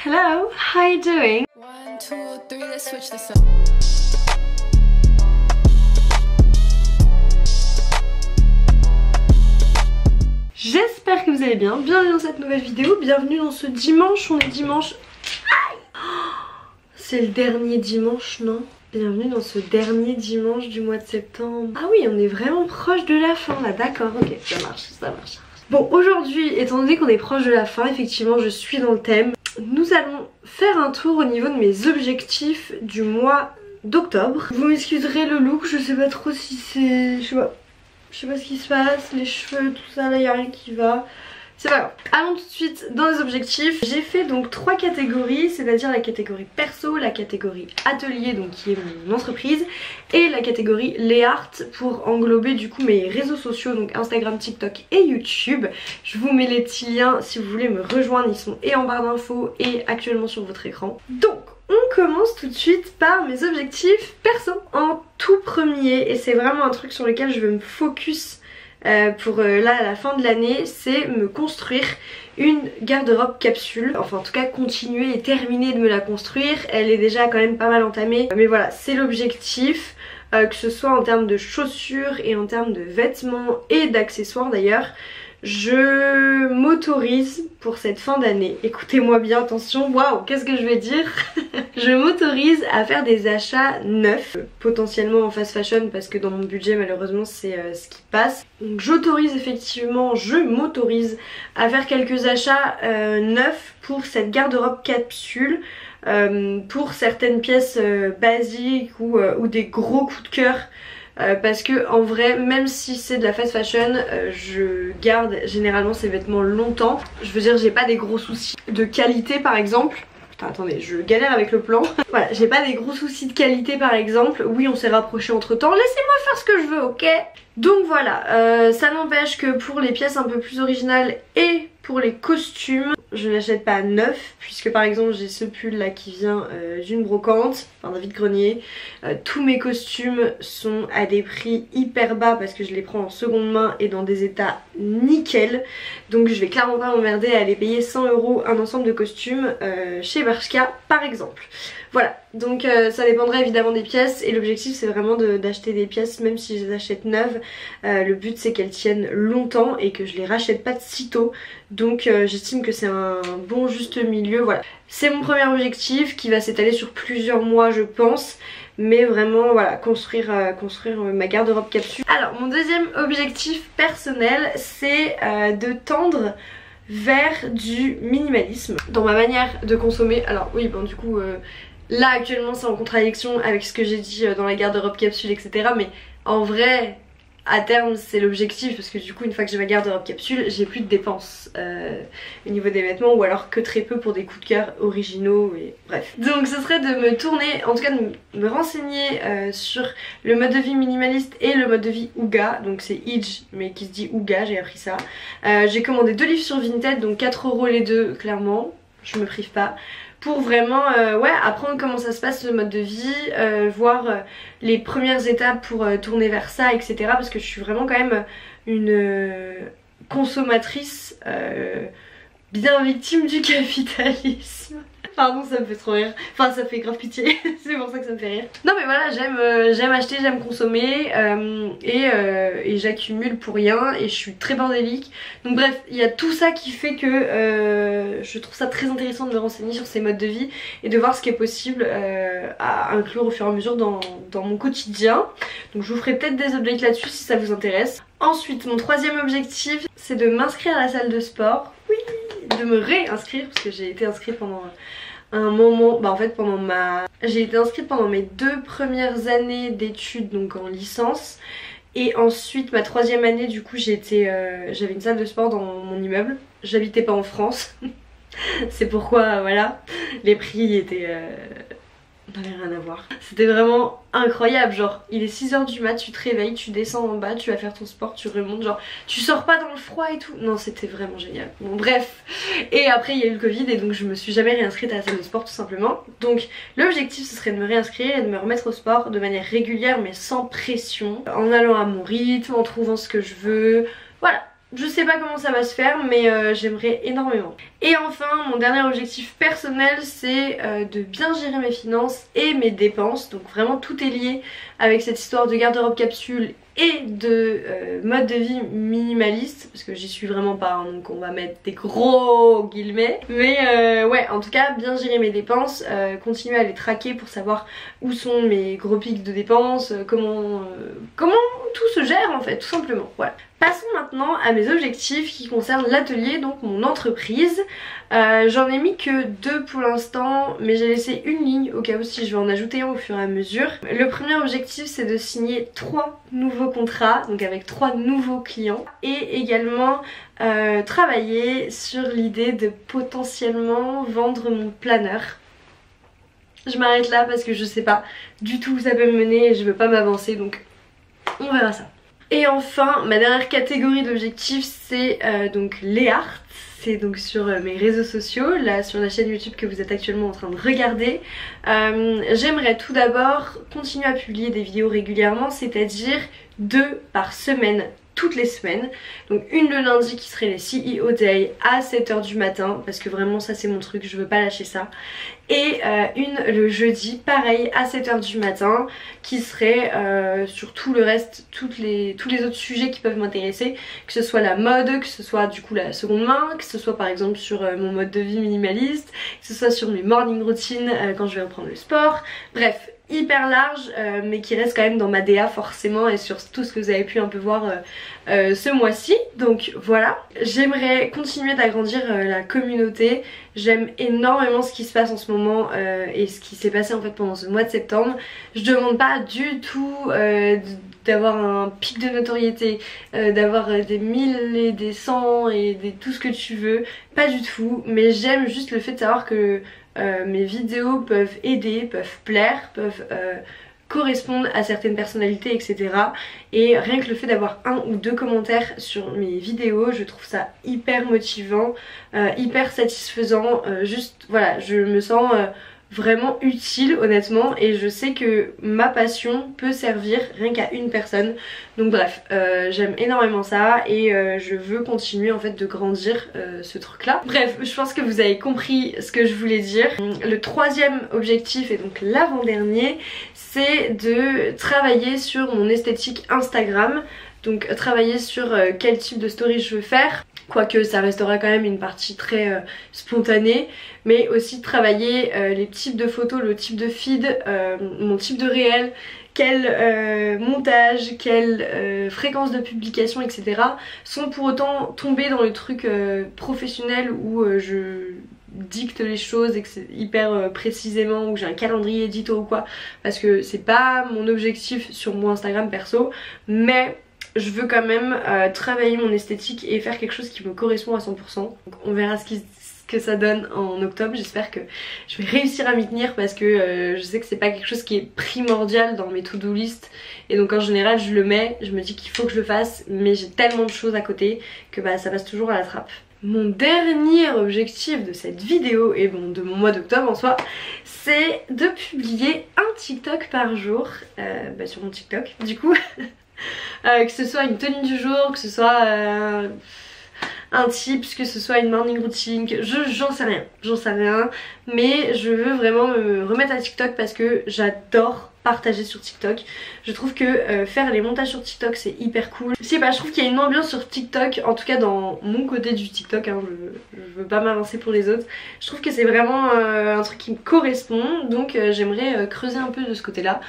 Hello, how are you doing? 1, 2, 3, let's switch this up. J'espère que vous allez bien, bienvenue dans cette nouvelle vidéo, bienvenue dans ce dimanche, on est dimanche... C'est le dernier dimanche, non? Bienvenue dans ce dernier dimanche du mois de septembre. Ah oui, on est vraiment proche de la fin là, d'accord, ok, ça marche, ça marche. Bon, aujourd'hui, étant donné qu'on est proche de la fin, effectivement, je suis dans le thème. Nous allons faire un tour au niveau de mes objectifs du mois d'octobre. Vous m'excuserez le look, je sais pas trop si c'est... Je sais pas ce qui se passe, les cheveux, tout ça, là, y a rien qui va. C'est pas grave. Allons tout de suite dans les objectifs. J'ai fait donc 3 catégories, c'est-à-dire la catégorie perso, la catégorie atelier, donc qui est mon entreprise, et la catégorie les art pour englober du coup mes réseaux sociaux, donc Instagram, TikTok et YouTube. Je vous mets les petits liens si vous voulez me rejoindre, ils sont et en barre d'infos et actuellement sur votre écran. Donc on commence tout de suite par mes objectifs perso en tout premier, et c'est vraiment un truc sur lequel je veux me focus pour là à la fin de l'année, c'est me construire une garde-robe capsule, enfin en tout cas continuer et terminer de me la construire. Elle est déjà quand même pas mal entamée, mais voilà, c'est l'objectif, que ce soit en termes de chaussures et en termes de vêtements et d'accessoires d'ailleurs. Je m'autorise pour cette fin d'année, écoutez-moi bien, attention, waouh, qu'est-ce que je vais dire? Je m'autorise à faire des achats neufs, potentiellement en fast fashion parce que dans mon budget malheureusement c'est ce qui passe. Donc j'autorise effectivement, je m'autorise à faire quelques achats neufs pour cette garde-robe capsule. Pour certaines pièces basiques ou des gros coups de cœur. Parce que en vrai, même si c'est de la fast fashion, je garde généralement ces vêtements longtemps. Je veux dire, j'ai pas des gros soucis de qualité par exemple. Putain, attendez, je galère avec le plan. Voilà, j'ai pas des gros soucis de qualité par exemple. Oui, on s'est rapproché entre temps, laissez-moi faire ce que je veux, ok? Donc voilà, ça n'empêche que pour les pièces un peu plus originales et pour les costumes, je n'achète pas neuf, puisque par exemple j'ai ce pull là qui vient d'une brocante, enfin d'un vide-grenier. Tous mes costumes sont à des prix hyper bas parce que je les prends en seconde main et dans des états nickel. Donc je vais clairement pas m'emmerder à aller payer 100 € un ensemble de costumes chez Bershka par exemple. Voilà, donc ça dépendra évidemment des pièces, et l'objectif c'est vraiment d'acheter des pièces même si je les achète neuves. Le but c'est qu'elles tiennent longtemps et que je les rachète pas de sitôt. Donc j'estime que c'est un bon juste milieu, voilà. C'est mon premier objectif qui va s'étaler sur plusieurs mois je pense. Mais vraiment voilà, construire ma garde-robe capsule. Alors mon deuxième objectif personnel c'est de tendre vers du minimalisme dans ma manière de consommer. Alors oui, bon du coup là actuellement c'est en contradiction avec ce que j'ai dit dans la garde-robe capsule etc. Mais en vrai à terme c'est l'objectif, parce que du coup une fois que j'ai ma garde-robe capsule j'ai plus de dépenses au niveau des vêtements, ou alors que très peu pour des coups de cœur originaux et bref. Donc ce serait de me tourner, en tout cas de me renseigner sur le mode de vie minimaliste et le mode de vie Ouga. Donc c'est Idge mais qui se dit Ouga, j'ai appris ça. J'ai commandé 2 livres sur Vinted, donc 4 € les deux, clairement je me prive pas. Pour vraiment ouais, apprendre comment ça se passe le mode de vie, voir les premières étapes pour tourner vers ça etc. Parce que je suis vraiment quand même une consommatrice bien victime du capitalisme. Pardon, ça me fait trop rire, enfin ça fait grave pitié, c'est pour ça que ça me fait rire. Non mais voilà, j'aime acheter, j'aime consommer et j'accumule pour rien et je suis très bordélique. Donc bref, il y a tout ça qui fait que je trouve ça très intéressant de me renseigner sur ces modes de vie et de voir ce qui est possible à inclure au fur et à mesure dans mon quotidien. Donc je vous ferai peut-être des updates là-dessus si ça vous intéresse. Ensuite, mon troisième objectif c'est de m'inscrire à la salle de sport. Oui, de me réinscrire parce que j'ai été inscrite pendant un moment, bah en fait j'ai été inscrite pendant mes 2 premières années d'études, donc en licence, et ensuite ma 3e année du coup j'avais une salle de sport dans mon immeuble. J'habitais pas en France c'est pourquoi voilà, les prix étaient n'avait rien à voir. C'était vraiment incroyable, genre il est 6 h du mat, tu te réveilles, tu descends en bas, tu vas faire ton sport, tu remontes, genre tu sors pas dans le froid et tout. Non, c'était vraiment génial. Bon bref, et après il y a eu le Covid et donc je me suis jamais réinscrite à la salle de sport tout simplement. Donc l'objectif ce serait de me réinscrire et de me remettre au sport de manière régulière mais sans pression, en allant à mon rythme, en trouvant ce que je veux, voilà. Je sais pas comment ça va se faire mais j'aimerais énormément. Et enfin mon dernier objectif personnel c'est de bien gérer mes finances et mes dépenses. Donc vraiment tout est lié avec cette histoire de garde-robe capsule et de mode de vie minimaliste. Parce que j'y suis vraiment pas hein, donc on va mettre des gros guillemets. Mais ouais en tout cas bien gérer mes dépenses, continuer à les traquer pour savoir où sont mes gros pics de dépenses, comment tout se gère en fait tout simplement. Voilà. Passons maintenant à mes objectifs qui concernent l'atelier, donc mon entreprise. J'en ai mis que 2 pour l'instant, mais j'ai laissé une ligne au cas où si je vais en ajouter un au fur et à mesure. Le premier objectif c'est de signer 3 nouveaux contrats, donc avec 3 nouveaux clients. Et également travailler sur l'idée de potentiellement vendre mon planeur. Je m'arrête là parce que je sais pas du tout où ça peut me mener et je veux pas m'avancer donc on verra ça. Et enfin ma dernière catégorie d'objectifs c'est donc les arts. C'est donc sur mes réseaux sociaux, là sur la chaîne YouTube que vous êtes actuellement en train de regarder. J'aimerais tout d'abord continuer à publier des vidéos régulièrement, c'est-à-dire 2 par semaine, toutes les semaines. Donc une le lundi qui serait les CEO Day à 7 h du matin, parce que vraiment ça c'est mon truc, je veux pas lâcher ça. Et une le jeudi, pareil à 7 h du matin, qui serait sur tout le reste, tous les autres sujets qui peuvent m'intéresser, que ce soit la mode, que ce soit du coup la seconde main, que ce soit par exemple sur mon mode de vie minimaliste, que ce soit sur mes morning routines quand je vais reprendre le sport, bref. Hyper large mais qui reste quand même dans ma DA forcément et sur tout ce que vous avez pu un peu voir ce mois-ci. Donc voilà, j'aimerais continuer d'agrandir la communauté. J'aime énormément ce qui se passe en ce moment et ce qui s'est passé en fait pendant ce mois de septembre. Je demande pas du tout d'avoir un pic de notoriété, d'avoir des 1000 et des 100 et tout ce que tu veux, pas du tout, mais j'aime juste le fait de savoir que mes vidéos peuvent aider, peuvent plaire, peuvent correspondre à certaines personnalités etc. Et rien que le fait d'avoir 1 ou 2 commentaires sur mes vidéos, je trouve ça hyper motivant, hyper satisfaisant, juste voilà, je me sens vraiment utile honnêtement et je sais que ma passion peut servir rien qu'à une personne. Donc bref, j'aime énormément ça et je veux continuer en fait de grandir ce truc là. Bref, je pense que vous avez compris ce que je voulais dire. Le troisième objectif et donc l'avant-dernier, c'est de travailler sur mon esthétique Instagram. Donc travailler sur quel type de story je veux faire, quoique ça restera quand même une partie très spontanée, mais aussi travailler les types de photos, le type de feed, mon type de réel, quel montage, quelle fréquence de publication etc. sans pour autant tomber dans le truc professionnel où je dicte les choses et que c'est hyper précisément, où j'ai un calendrier édito ou quoi, parce que c'est pas mon objectif sur mon Instagram perso, mais je veux quand même travailler mon esthétique et faire quelque chose qui me correspond à 100%. Donc on verra ce que ça donne en octobre. J'espère que je vais réussir à m'y tenir parce que je sais que c'est pas quelque chose qui est primordial dans mes to-do list. Et donc en général je le mets, je me dis qu'il faut que je le fasse, mais j'ai tellement de choses à côté que bah ça passe toujours à la trappe. Mon dernier objectif de cette vidéo et bon de mon mois d'octobre en soi, c'est de publier un TikTok par jour sur mon TikTok du coup. Que ce soit une tenue du jour, que ce soit un tips, que ce soit une morning routine, j'en sais rien, mais je veux vraiment me remettre à TikTok parce que j'adore partager sur TikTok. Je trouve que faire les montages sur TikTok c'est hyper cool. Je sais pas, je trouve qu'il y a une ambiance sur TikTok, en tout cas dans mon côté du TikTok, hein, je veux pas m'avancer pour les autres. Je trouve que c'est vraiment un truc qui me correspond, donc j'aimerais creuser un peu de ce côté là.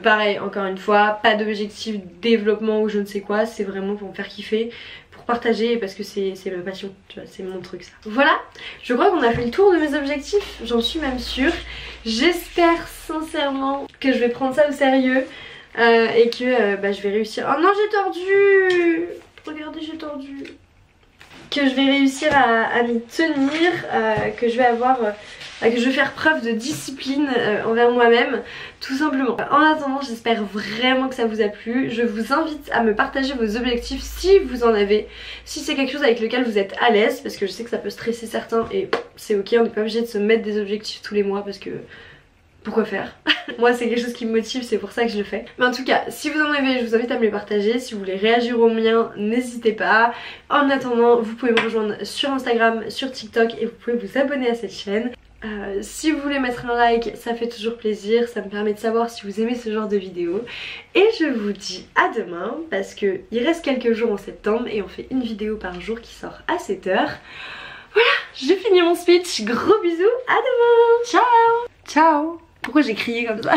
Pareil, encore une fois, pas d'objectif développement ou je ne sais quoi, c'est vraiment pour me faire kiffer, partager parce que c'est ma passion, tu vois, c'est mon truc ça. Voilà, je crois qu'on a fait le tour de mes objectifs, j'en suis même sûre. J'espère sincèrement que je vais prendre ça au sérieux et que je vais réussir. Oh non, j'ai tordu! Regardez, j'ai tordu. Que je vais réussir à m'y tenir, que je vais avoir... que je vais faire preuve de discipline envers moi-même, tout simplement. En attendant, j'espère vraiment que ça vous a plu. Je vous invite à me partager vos objectifs si vous en avez, si c'est quelque chose avec lequel vous êtes à l'aise, parce que je sais que ça peut stresser certains et c'est ok, on n'est pas obligé de se mettre des objectifs tous les mois parce que pourquoi faire? Moi c'est quelque chose qui me motive, c'est pour ça que je le fais. Mais en tout cas, si vous en avez, je vous invite à me les partager. Si vous voulez réagir aux miens, n'hésitez pas. En attendant, vous pouvez me rejoindre sur Instagram, sur TikTok et vous pouvez vous abonner à cette chaîne. Si vous voulez mettre un like, ça fait toujours plaisir, ça me permet de savoir si vous aimez ce genre de vidéo. Et je vous dis à demain parce que il reste quelques jours en septembre et on fait une vidéo par jour qui sort à 7h. Voilà, j'ai fini mon speech, gros bisous, à demain, ciao. Ciao. Pourquoi j'ai crié comme ça?